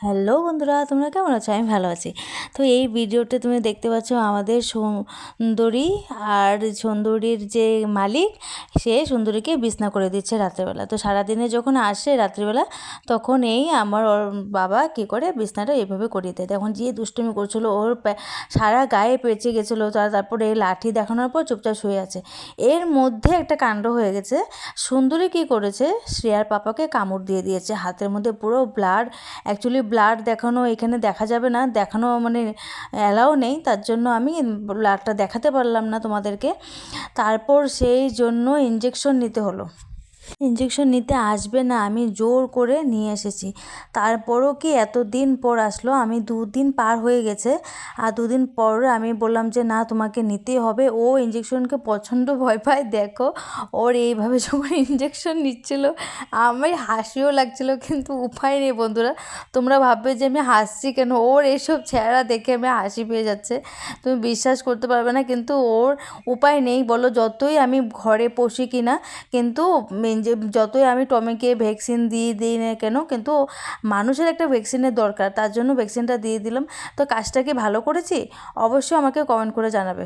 Hello বন্ধুরা, তোমরা কেমন আছো? আমি ভালো আছি। তো এই ভিডিওতে তুমি দেখতে পাচ্ছ আমাদের সুন্দরী, আর সুন্দরীর যে মালিক সে সুন্দরীকে বিছনা করে দিচ্ছে রাত্রেবেলা। তো সারাদিনে যখন আসে রাত্রিবেলা তখন এই আমার ওর বাবা কী করে বিছনাটা এইভাবে করিয়ে দেয়। তখন যে দুষ্টুমি করছিলো, ওর সারা গায়ে পেঁচে গেছিলো, তারপরে এই লাঠি দেখানোর পর চুপচাপ শুয়ে আছে। এর মধ্যে একটা কাণ্ড হয়ে গেছে। সুন্দরী কী করেছে, শ্রেয়ার পাপাকে কামড় দিয়ে দিয়েছে, হাতের মধ্যে পুরো ব্লাড। অ্যাকচুয়ালি ব্লাড দেখানো এখানে দেখা যাবে না, দেখানো মানে অ্যালাও নেই, তার জন্য আমি ব্লাডটা দেখাতে পারলাম না তোমাদেরকে। তারপর সেই জন্য ইঞ্জেকশন নিতে হলো। ইঞ্জেকশন নিতে আসবে না, আমি জোর করে নিয়ে এসেছি। তারপরও কি এতদিন পর আসলো, আমি 2 দিন পার হয়ে গেছে, আর 2 দিন পর আমি বললাম যে না তোমাকে নিতেই হবে। ও ইঞ্জেকশনকে প্রচণ্ড ভয় পায়। দেখো ওর এইভাবে যখন ইঞ্জেকশন নিচ্ছিল আমার হাসিও লাগছিল, কিন্তু উপায় নেই বন্ধুরা। তোমরা ভাববে যে আমি হাসছি কেন, ওর এইসব চেহারা দেখে আমি হাসি পেয়ে যাচ্ছে, তুমি বিশ্বাস করতে পারবে না। কিন্তু ওর উপায় নেই বলো, যতই আমি ঘরে পুষি কিনা, কিন্তু যতই আমি টমিকে ভ্যাকসিন দিই না কেন, কিন্তু মানুষের একটা ভ্যাকসিনের দরকার, তার জন্য ভ্যাকসিনটা দিয়ে দিলাম। তো কাজটা কি ভালো করেছি? অবশ্যই আমাকে কমেন্ট করে জানাবে।